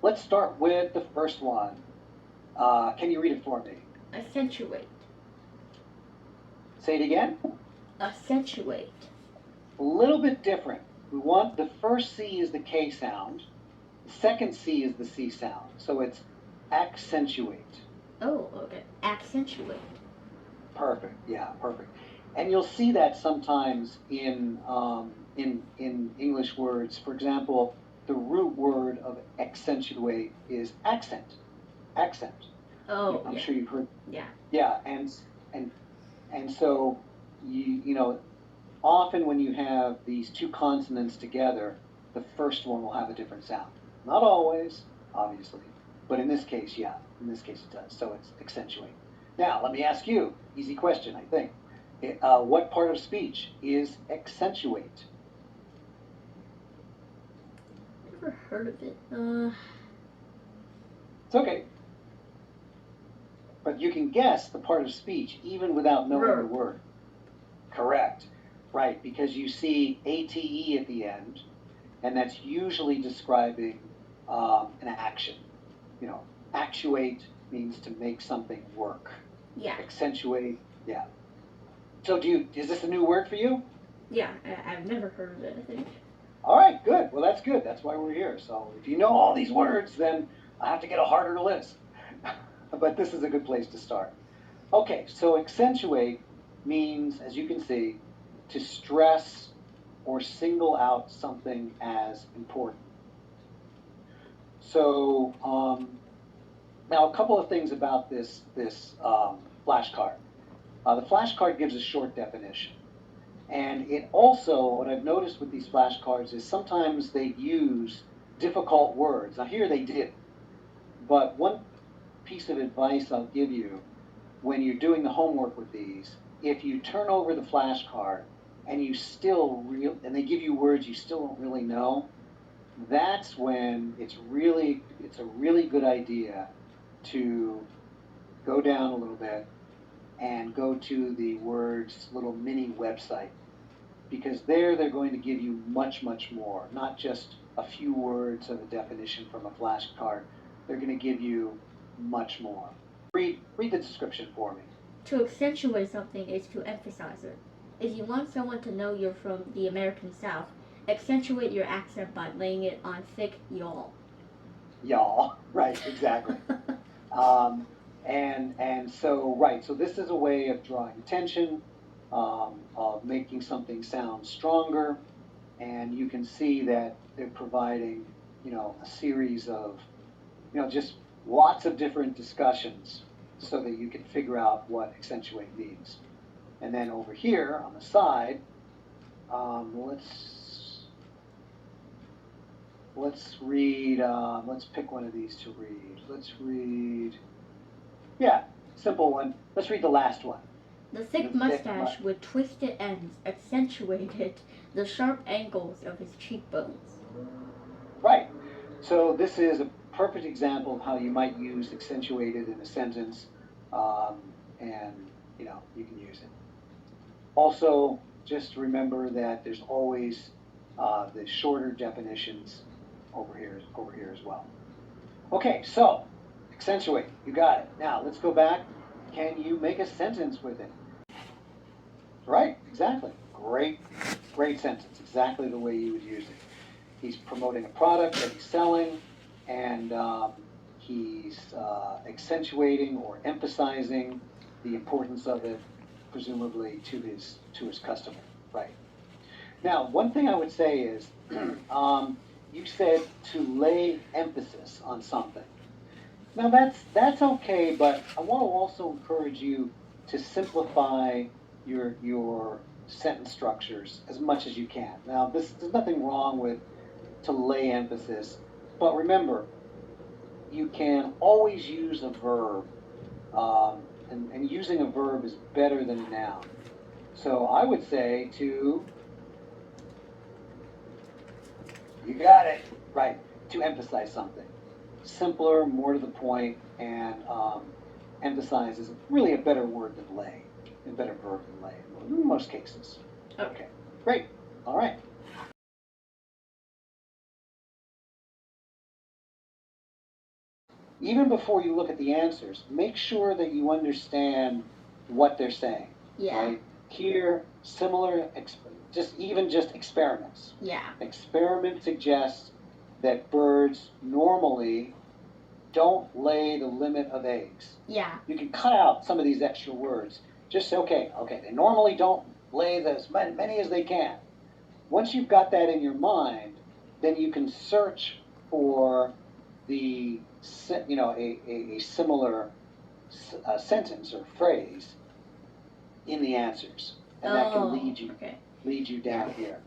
let's start with the first one. Can you read it for me? Accentuate. Say it again. Accentuate. A little bit different. We want the first C is the K sound. The second C is the C sound. So it's accentuate. Oh, okay. Accentuate. Perfect. Yeah, perfect. And you'll see that sometimes in English words. For example, the root word of accentuate is accent. Accent. Oh, I'm yeah. sure you've heard. Yeah. Yeah, and so you know, often when you have these two consonants together, the first one will have a different sound. Not always, obviously, but in this case, yeah. In this case, it does. So it's accentuate. Now, let me ask you, easy question, I think. What part of speech is accentuate? Never heard of it. It's okay. But you can guess the part of speech even without knowing Verb. the word. Correct. Right, because you see ATE at the end, and that's usually describing an action. You know, actuate means to make something work. Yeah. Accentuate, yeah. So is this a new word for you? Yeah, I've never heard of it, I think. All right, good. Well, that's good. That's why we're here. So if you know all these words, then I have to get a harder list. But this is a good place to start. Okay, so accentuate means, as you can see, to stress or single out something as important. So now a couple of things about this flashcard. The flashcard gives a short definition. And it also, what I've noticed with these flashcards is sometimes they use difficult words. Now here they did. But one piece of advice I'll give you when you're doing the homework with these, if you turn over the flashcard and you still and they give you words you still don't really know, that's when it's a really good idea to go down a little bit and go to the Words little mini website, because they're going to give you much more, not just a few words of a definition from a flashcard. They're going to give you much more. Read the description for me. To accentuate something is to emphasize it. If you want someone to know you're from the American South, accentuate your accent by laying it on thick y'all. Y'all, right, exactly. And so, right, so this is a way of drawing attention, of making something sound stronger, and you can see that they're providing, a series of, just lots of different discussions so that you can figure out what accentuate means. And then over here on the side, let's read, let's pick one of these to read. Let's read, yeah, simple one. Let's read the last one. The thick mustache with twisted ends accentuated the sharp angles of his cheekbones. Right. So this is a perfect example of how you might use accentuated in a sentence, and you can use it. Also, just remember that there's always the shorter definitions over here as well. Okay, so accentuate, you got it. Now let's go back. Can you make a sentence with it? Right, exactly. Great sentence. Exactly the way you would use it. He's promoting a product that he's selling, and he's accentuating or emphasizing the importance of it, presumably to his customer. Right. Now, one thing I would say is, you said to lay emphasis on something. Now that's okay, but I want to also encourage you to simplify your sentence structures as much as you can. Now, there's nothing wrong with to lay emphasis, but remember, you can always use a verb, and using a verb is better than a noun. So I would say you got it, right, to emphasize something. Simpler, more to the point, and emphasize is really a better word than lay, a better verb than lay in most cases. Okay, great, all right. even before you look at the answers, make sure that you understand what they're saying. Yeah. Right? Here, similar, just experiments. Yeah. Experiments suggest that birds normally don't lay the limit of eggs. Yeah. You can cut out some of these extra words. Just say, okay, they normally don't lay as many as they can. Once you've got that in your mind, then you can search for a similar sentence or phrase in the answers, and that can lead you down here.